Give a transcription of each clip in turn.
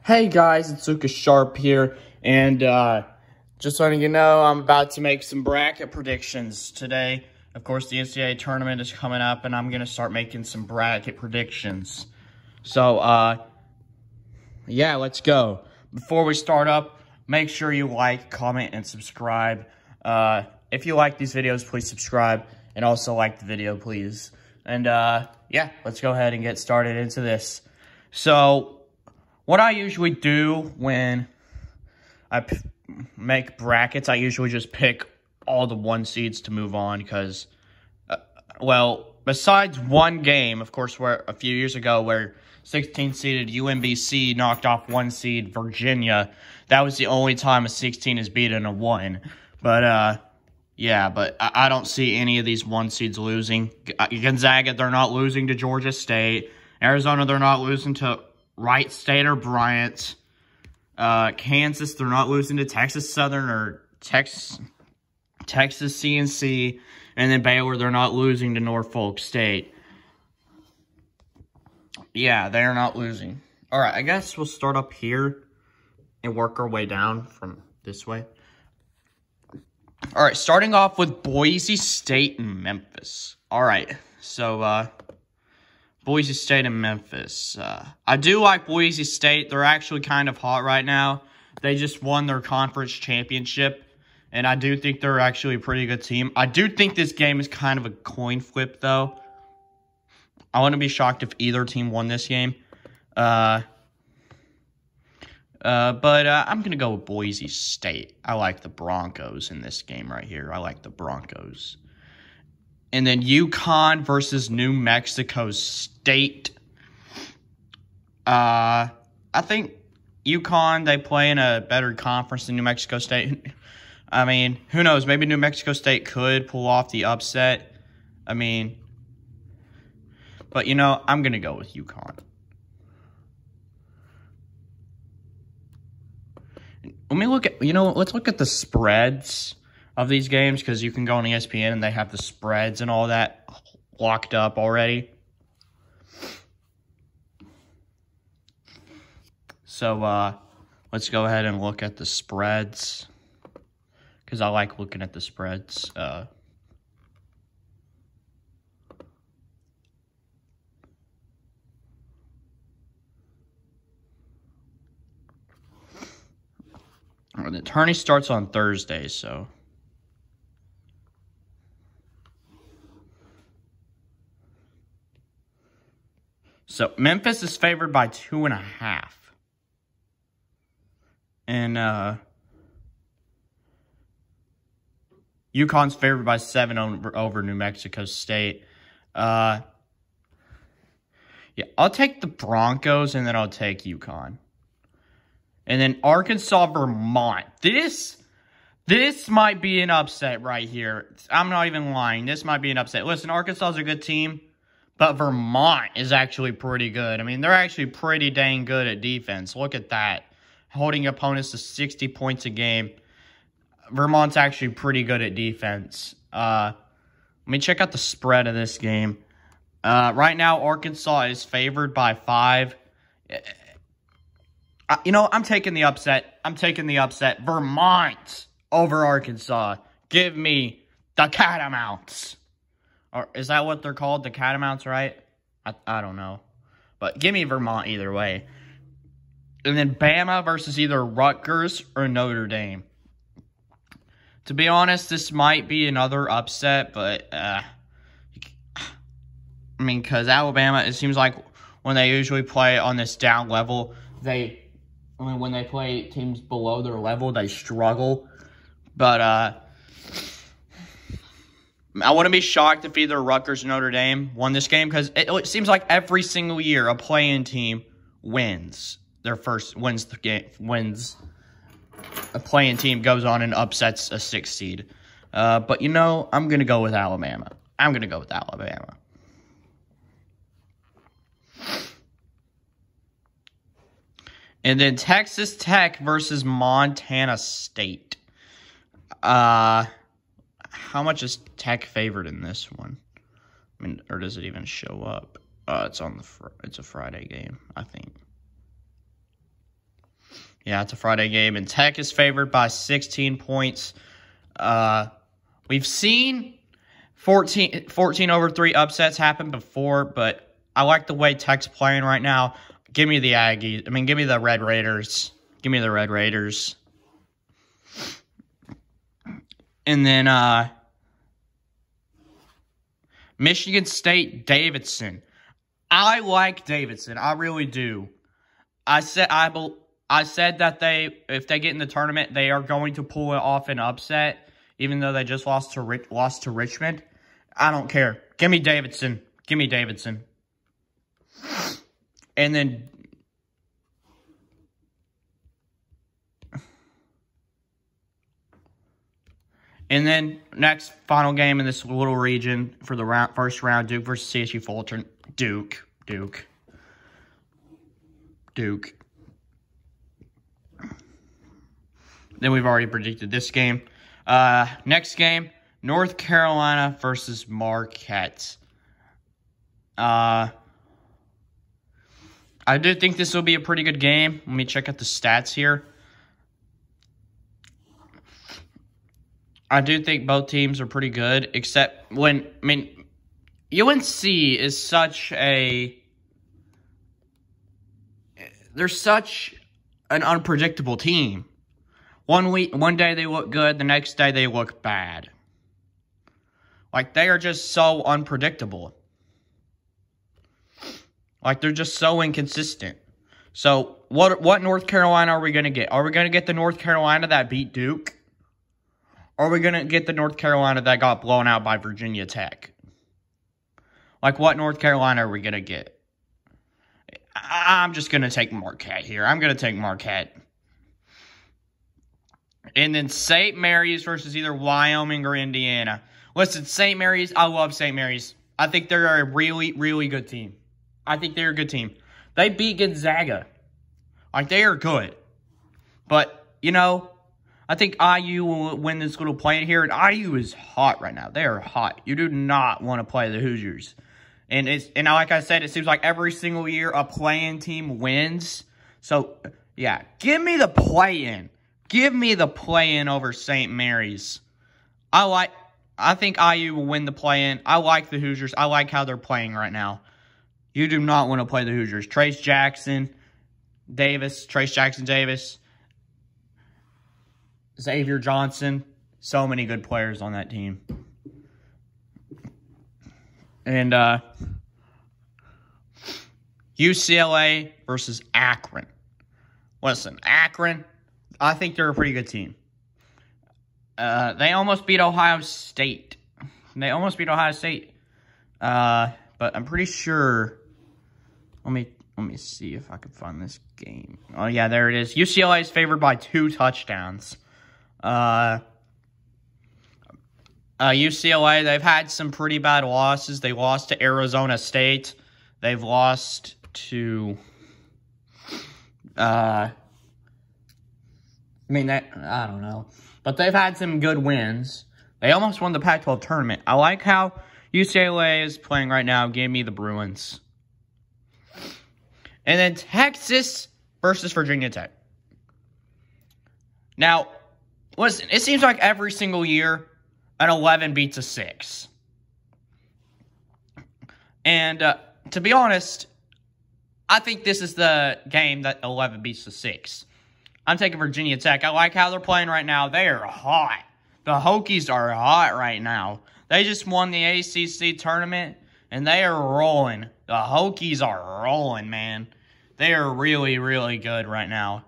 Hey guys, it's Lucas Sharp here, and just letting you know I'm about to make some bracket predictions today. Of course, the NCAA tournament is coming up, and I'm going to start making some bracket predictions. So, yeah, let's go. Before we start up, make sure you like, comment, and subscribe. If you like these videos, please subscribe, and also like the video, please. And, yeah, let's go ahead and get started into this. So, what I usually do when I make brackets, I usually just pick all the 1 seeds to move on because, well, besides one game, of course, where a few years ago where 16-seeded UMBC knocked off 1 seed Virginia, that was the only time a 16 is beaten a 1. But, yeah, but I don't see any of these 1 seeds losing. Gonzaga, they're not losing to Georgia State. Arizona, they're not losing to Wright State or Bryant. Kansas, they're not losing to Texas Southern or Texas CNC. And then Baylor, they're not losing to Norfolk State. Yeah, they're not losing. All right, I guess we'll start up here and work our way down from this way. All right, starting off with Boise State and Memphis. All right, so Boise State and Memphis. I do like Boise State. They're actually kind of hot right now. They just won their conference championship, and I do think they're actually a pretty good team. I do think this game is kind of a coin flip, though. I wouldn't be shocked if either team won this game. But I'm going to go with Boise State. I like the Broncos in this game right here. I like the Broncos. And then Yukon versus New Mexico State. I think Yukon, they play in a better conference than New Mexico State. I mean, who knows? Maybe New Mexico State could pull off the upset. I mean, but, you know, I'm going to go with Yukon. Let me look at, let's look at the spreads of these games, because you can go on ESPN and they have the spreads and all that locked up already. So, let's go ahead and look at the spreads, because I like looking at the spreads. The tourney starts on Thursday, so... So, Memphis is favored by 2.5. And, Yukon's favored by 7 over New Mexico State. Yeah, I'll take the Broncos, and then I'll take Yukon. And then Arkansas, Vermont. This might be an upset right here. I'm not even lying. This might be an upset. Listen, Arkansas is a good team. But Vermont is actually pretty good. I mean, they're actually pretty dang good at defense. Look at that. Holding opponents to 60 points a game. Vermont's actually pretty good at defense. Let me check out the spread of this game. Right now, Arkansas is favored by 5. I'm taking the upset. Vermont over Arkansas. Give me the Catamounts. Or is that what they're called? The Catamounts, right? I don't know. But give me Vermont either way. And then Bama versus either Rutgers or Notre Dame. To be honest, this might be another upset, but, I mean, because Alabama, it seems like when they usually play on this down level, when they play teams below their level, they struggle. But, I wouldn't be shocked if either Rutgers or Notre Dame won this game, because it seems like every single year a play-in team wins the game. A play-in team goes on and upsets a 6 seed. But I'm gonna go with Alabama. And then Texas Tech versus Montana State. How much is Tech favored in this one? I mean, or does it even show up? It's a Friday game, I think. Yeah, it's a Friday game. And Tech is favored by 16 points. We've seen 14-3 upsets happen before, but I like the way Tech's playing right now. Give me the Aggies. I mean, give me the Red Raiders. Give me the Red Raiders. And then Michigan State, Davidson. I like Davidson. I really do. I said that if they get in the tournament, they are going to pull it off an upset, even though they just lost to Richmond. I don't care. Give me Davidson. Give me Davidson. And then next final game in this little region for the first round, Duke versus CSU Fulton. Duke. Then we've already predicted this game. Next game, North Carolina versus Marquette. I do think this will be a pretty good game. Let me check out the stats here. I do think both teams are pretty good, except UNC is such they're such an unpredictable team. One day they look good, the next day they look bad. Like, they are just so unpredictable. Like, they're just so inconsistent. So, what North Carolina are we going to get? Are we going to get the North Carolina that beat Duke? Or are we going to get the North Carolina that got blown out by Virginia Tech? Like, what North Carolina are we going to get? I'm just going to take Marquette here. I'm going to take Marquette. And then St. Mary's versus either Wyoming or Indiana. Listen, St. Mary's, I love St. Mary's. I think they're a really, really good team. I think they're a good team. They beat Gonzaga. Like, they are good. But, I think IU will win this little play here. And IU is hot right now. They are hot. You do not want to play the Hoosiers. And like I said, it seems like every single year a play-in team wins. So, yeah, give me the play-in. Give me the play-in over St. Mary's. I think IU will win the play-in. I like the Hoosiers. I like how they're playing right now. You do not want to play the Hoosiers. Trace Jackson Davis, Xavier Johnson. So many good players on that team. And UCLA versus Akron. Listen, Akron, I think they're a pretty good team. They almost beat Ohio State. But I'm pretty sure. Let me see if I can find this game. Oh yeah, there it is. UCLA is favored by 2 touchdowns. UCLA, they've had some pretty bad losses. They lost to Arizona State. They've lost to I don't know. But they've had some good wins. They almost won the Pac-12 tournament. I like how UCLA is playing right now. Give me the Bruins. And then Texas versus Virginia Tech. Now, listen, it seems like every single year an 11 beats a 6. And to be honest, I think this is the game that 11 beats the 6. I'm taking Virginia Tech. I like how they're playing right now. They are hot. The Hokies are hot right now. They just won the ACC tournament, and they are rolling. The Hokies are rolling, man. They are really, really good right now.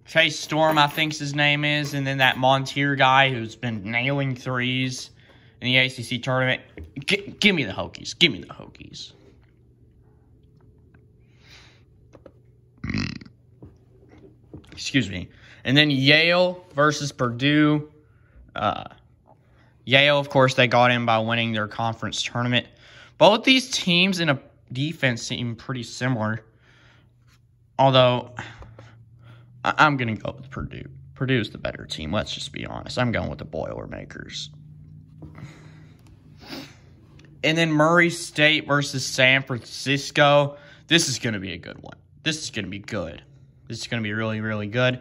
Chase Storm, I think his name is, and then that Montier guy who's been nailing threes in the ACC tournament. Give me the Hokies. Give me the Hokies. Excuse me. And then Yale versus Purdue. Yale, of course, they got in by winning their conference tournament. Both these teams in a defense seem pretty similar. Although, I'm going to go with Purdue. Purdue's the better team. Let's just be honest. I'm going with the Boilermakers. And then Murray State versus San Francisco. This is going to be a good one. This is going to be good. This is going to be really, really good.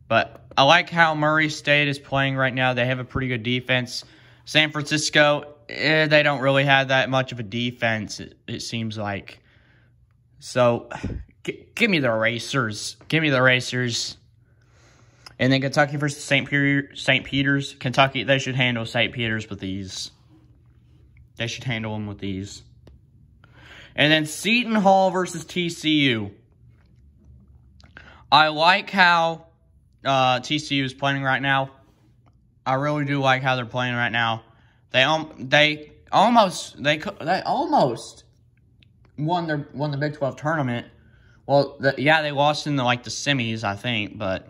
But I like how Murray State is playing right now. They have a pretty good defense. San Francisco, they don't really have that much of a defense, it seems like. So, give me the Racers. Give me the Racers. And then Kentucky versus St. Peter's. Kentucky, they should handle St. Peter's with ease. They should handle them with ease. And then Seton Hall versus TCU. I like how TCU is playing right now. I really do like how they're playing right now. They almost won the Big 12 tournament. Well, they lost in the semis, I think, but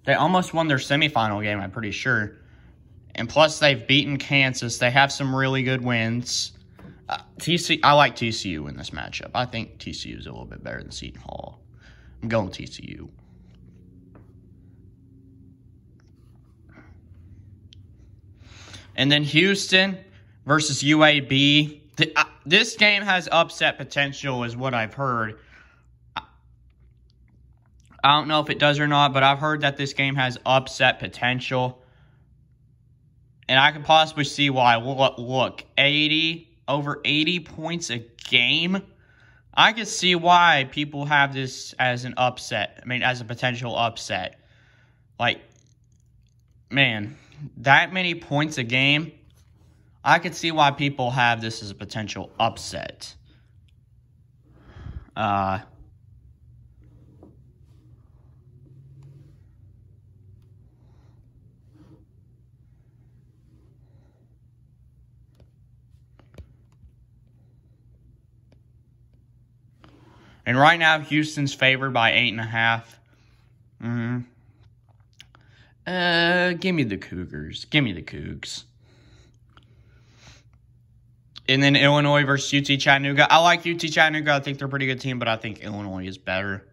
they almost won their semifinal game, I'm pretty sure. And plus, they've beaten Kansas. They have some really good wins. I like TCU in this matchup. I think TCU is a little bit better than Seton Hall. I'm going TCU. And then Houston versus UAB. This game has upset potential is what I've heard. I don't know if it does or not, but I've heard that this game has upset potential. And I can possibly see why. Look, over 80 points a game. I can see why people have this as an upset. I mean, as a potential upset. Man, that many points a game. I could see why people have this as a potential upset. And right now, Houston's favored by 8.5. Give me the Cougars. Give me the Cougs. And then Illinois versus UT Chattanooga. I like UT Chattanooga. I think they're a pretty good team, but I think Illinois is better.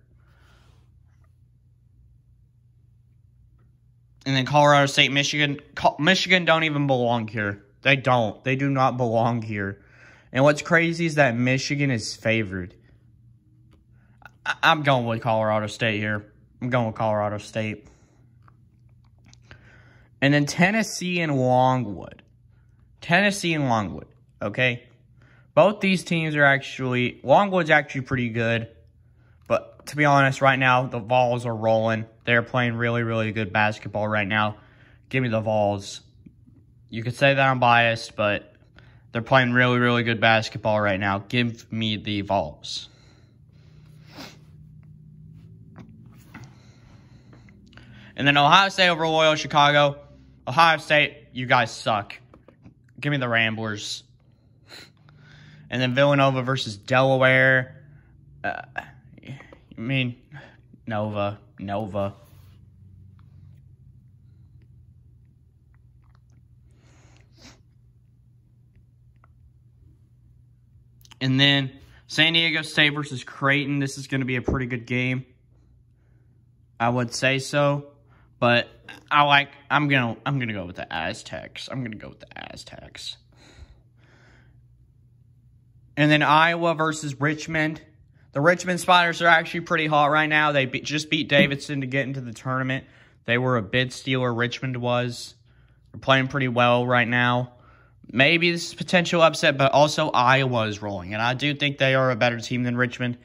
And then Colorado State, Michigan. Michigan don't even belong here. They don't. They do not belong here. And what's crazy is that Michigan is favored. I'm going with Colorado State here. I'm going with Colorado State. And then Tennessee and Longwood. Tennessee and Longwood, okay? Both these teams are actually... Longwood's actually pretty good. But to be honest, right now, the Vols are rolling. They're playing really, really good basketball right now. Give me the Vols. You could say that I'm biased, but they're playing really, really good basketball right now. Give me the Vols. And then Ohio State over Loyola Chicago. Ohio State, you guys suck. Give me the Ramblers. And then Villanova versus Delaware. Nova. And then San Diego State versus Creighton. This is going to be a pretty good game. I would say so. But I'm gonna go with the Aztecs. And then Iowa versus Richmond. The Richmond Spiders are actually pretty hot right now. They just beat Davidson to get into the tournament. They were a bid stealer, Richmond was. They're playing pretty well right now. Maybe this is potential upset, but also Iowa is rolling. And I do think they are a better team than Richmond.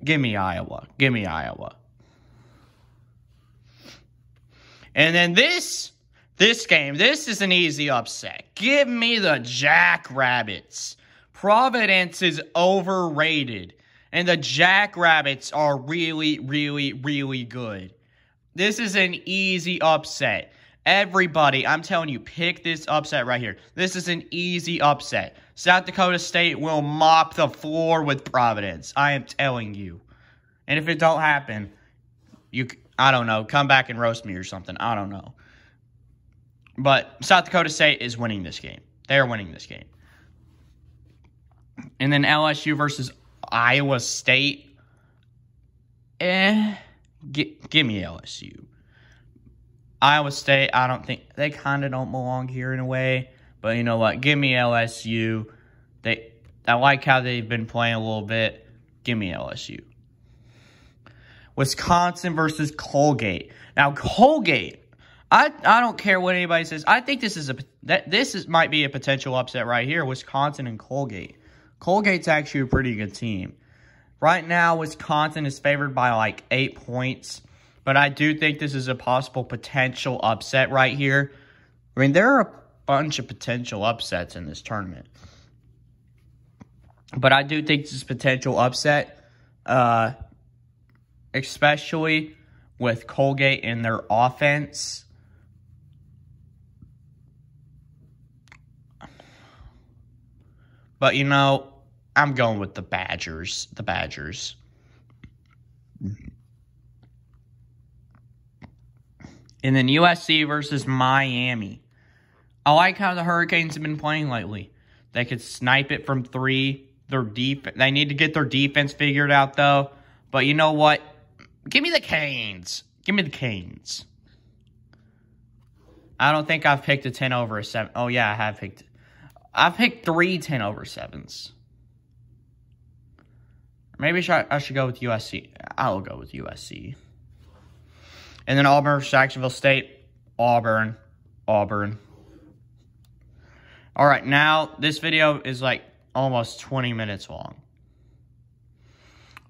Give me Iowa. Give me Iowa. And then this game, this is an easy upset. Give me the Jackrabbits. Providence is overrated. And the Jackrabbits are really, really, really good. This is an easy upset. Everybody, I'm telling you, pick this upset right here. This is an easy upset. South Dakota State will mop the floor with Providence. I am telling you. And if it don't happen, I don't know, come back and roast me or something. I don't know. But South Dakota State is winning this game. They are winning this game. And then LSU versus Iowa State. Give me LSU. Iowa State, I don't think, they kind of don't belong here in a way. But you know what? Give me LSU. I like how they've been playing a little bit. Give me LSU. Wisconsin versus Colgate. Now, Colgate, I don't care what anybody says. I think this might be a potential upset right here. Wisconsin and Colgate. Colgate's actually a pretty good team. Right now, Wisconsin is favored by like 8 points. But I do think this is a possible potential upset right here. I mean, there are a bunch of potential upsets in this tournament. But I do think this is a potential upset. Especially with Colgate and their offense. But, you know, I'm going with the Badgers. The Badgers. And then USC versus Miami. I like how the Hurricanes have been playing lately. They could snipe it from 3. They need to get their defense figured out, though. But you know what? Give me the Canes. Give me the Canes. I don't think I've picked a 10 over a 7. Oh, yeah, I have picked. I've picked 3 10 over 7s. Maybe I should go with USC. I'll go with USC. And then Auburn versus Jacksonville State. Auburn. All right, now this video is like almost 20 minutes long.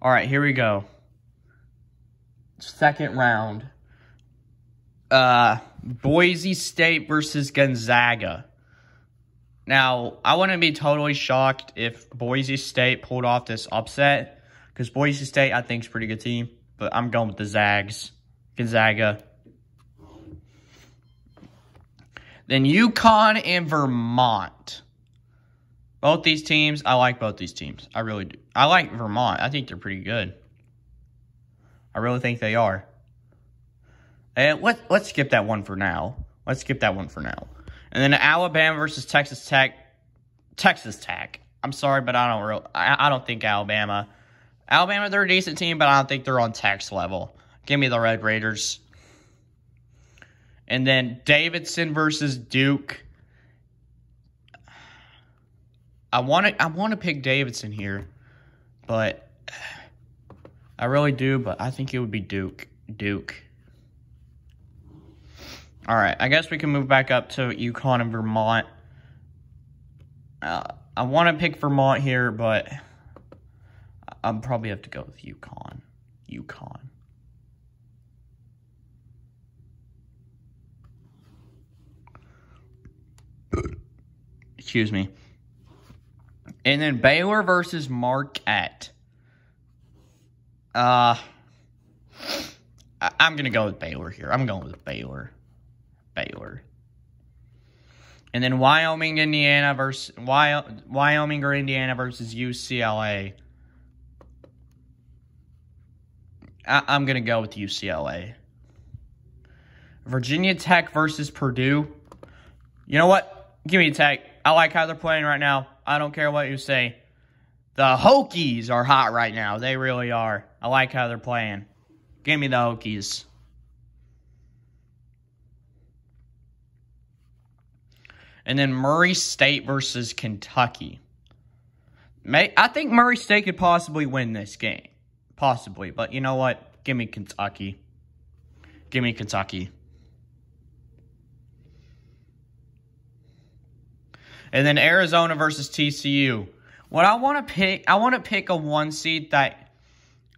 All right, here we go. Second round. Boise State versus Gonzaga. Now, I wouldn't be totally shocked if Boise State pulled off this upset. Because Boise State, I think, is a pretty good team. But I'm going with the Zags. Gonzaga. Then Yukon and Vermont. Both these teams, I like both these teams. I really do. I like Vermont. I think they're pretty good. I really think they are. And let's skip that one for now. And then Alabama versus Texas Tech. Texas Tech. I'm sorry, but I don't think Alabama. Alabama, they're a decent team, but I don't think they're on Tech's level. Give me the Red Raiders. And then Davidson versus Duke. I want to pick Davidson here, but I really do, but I think it would be Duke. All right, I guess we can move back up to Yukon and Vermont. I want to pick Vermont here, but I'll probably have to go with Yukon. Excuse me. And then Baylor versus Marquette. I'm going to go with Baylor here. I'm going with Baylor. And then Wyoming or Indiana versus UCLA. I'm going to go with UCLA. Virginia Tech versus Purdue. You know what? Give me Tech. I like how they're playing right now. I don't care what you say. The Hokies are hot right now. They really are. I like how they're playing. Give me the Hokies. And then Murray State versus Kentucky. I think Murray State could possibly win this game. Possibly. But you know what? Give me Kentucky. And then Arizona versus TCU. What I want to pick a 1 seed that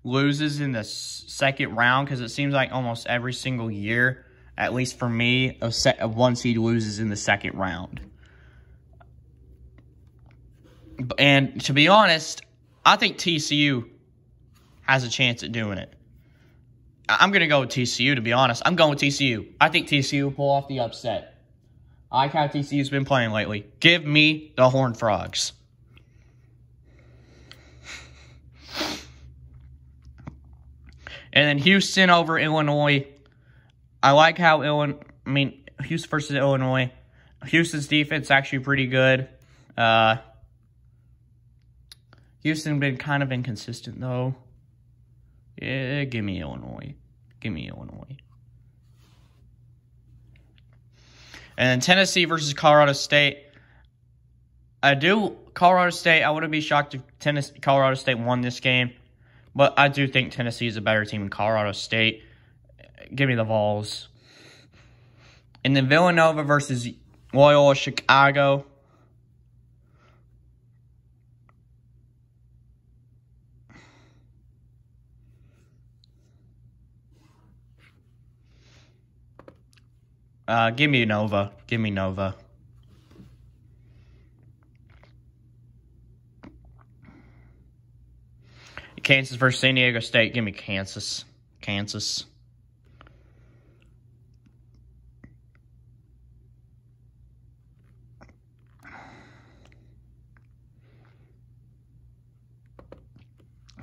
loses in the second round, because it seems like almost every single year, at least for me, a 1 seed loses in the second round. And to be honest, I think TCU has a chance at doing it. I'm going to go with TCU, to be honest. I'm going with TCU. I think TCU will pull off the upset. I like how TCU's been playing lately. Give me the Horned Frogs. And then Houston over Illinois. I like how Houston versus Illinois. Houston's defense is actually pretty good. Houston been kind of inconsistent, though. Yeah, give me Illinois. And then Tennessee versus Colorado State. I do Colorado State. I wouldn't be shocked if Colorado State won this game. But I do think Tennessee is a better team than Colorado State. Give me the Vols. And then Villanova versus Loyola Chicago. Give me Nova. Give me Nova. Kansas versus San Diego State. Give me Kansas. Kansas.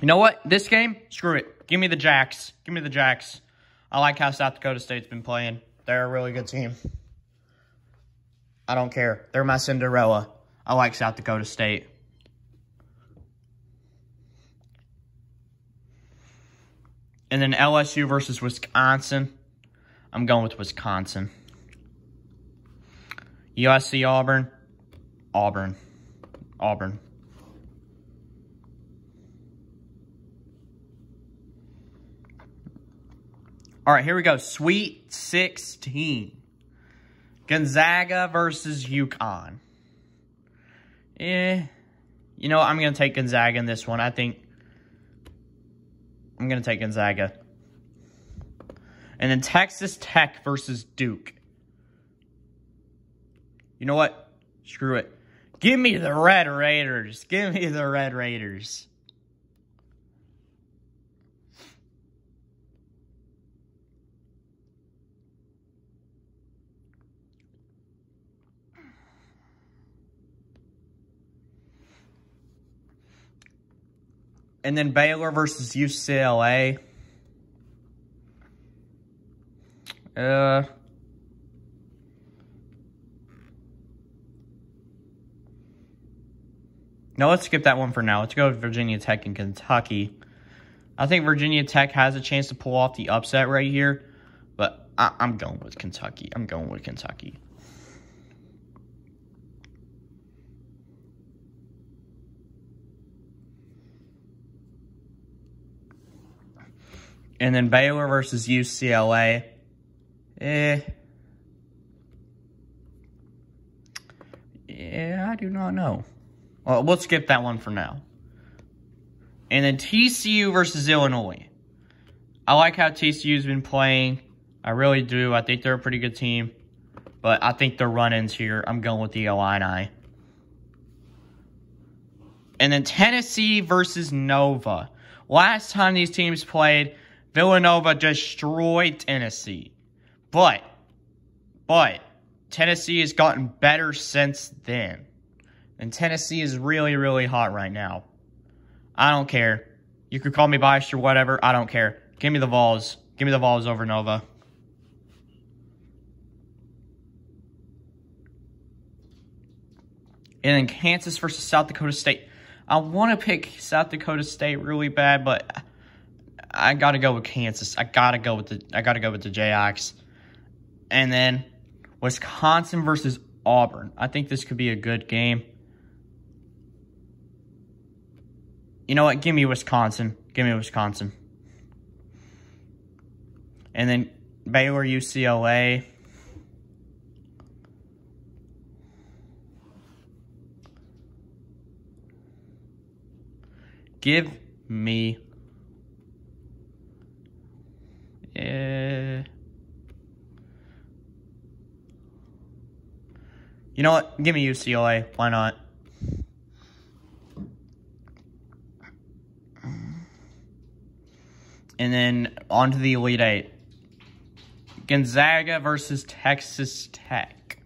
You know what? This game, screw it. Give me the Jacks. Give me the Jacks. I like how South Dakota State's been playing. They're a really good team. I don't care. They're my Cinderella. I like South Dakota State. And then LSU versus Wisconsin. I'm going with Wisconsin. USC Auburn. Auburn. Auburn. All right, here we go. Sweet 16. Gonzaga versus Yukon. You know, I'm going to take Gonzaga in this one. I think I'm going to take Gonzaga. And then Texas Tech versus Duke. You know what? Screw it. Give me the Red Raiders. Give me the Red Raiders. And then Baylor versus UCLA. No, let's skip that one for now. Let's go with Virginia Tech and Kentucky. I think Virginia Tech has a chance to pull off the upset right here. But I'm going with Kentucky. I'm going with Kentucky. And then Baylor versus UCLA. Yeah, I do not know. Well, we'll skip that one for now. And then TCU versus Illinois. I like how TCU's been playing. I really do. I think they're a pretty good team. But I think the run-ins here, I'm going with the Illini. And then Tennessee versus Nova. Last time these teams played, Villanova destroyed Tennessee. But Tennessee has gotten better since then. And Tennessee is really, really hot right now. I don't care. You could call me biased or whatever. I don't care. Give me the Vols. Give me the Vols over Nova. And then Kansas versus South Dakota State. I want to pick South Dakota State really bad, but I gotta go with Kansas. I gotta go with the Jayhawks. And then Wisconsin versus Auburn. I think this could be a good game. You know what? Give me Wisconsin. Give me Wisconsin. And then Baylor, UCLA. Give me... You know what? Give me UCLA. Why not? And then on to the Elite Eight. Gonzaga versus Texas Tech.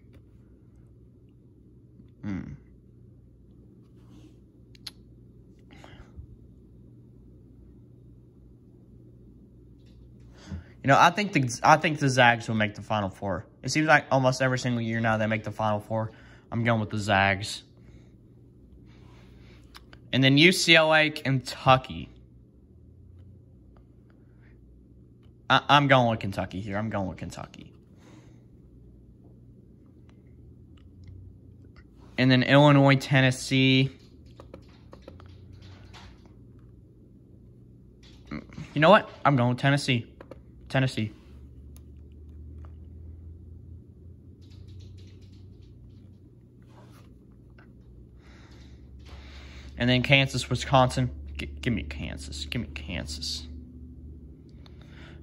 You know, I think the Zags will make the Final Four. It seems like almost every single year now they make the Final Four. I'm going with the Zags. And then UCLA, Kentucky. I'm going with Kentucky here. I'm going with Kentucky. And then Illinois, Tennessee. You know what? I'm going with Tennessee. Tennessee. And then Kansas, Wisconsin. Give me Kansas. Give me Kansas.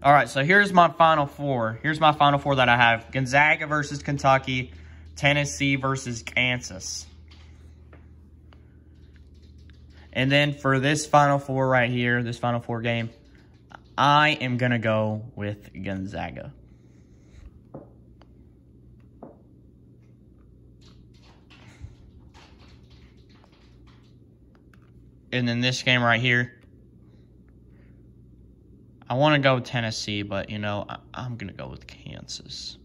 All right, so here's my Final Four. Here's my Final Four that I have. Gonzaga versus Kentucky. Tennessee versus Kansas. And then for this Final Four right here, this Final Four game, I am going to go with Gonzaga. And then this game right here, I want to go with Tennessee, but, you know, I'm going to go with Kansas.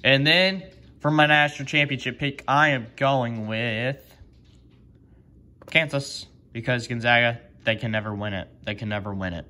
And then for my national championship pick, I am going with Kansas, because Gonzaga, they can never win it. They can never win it.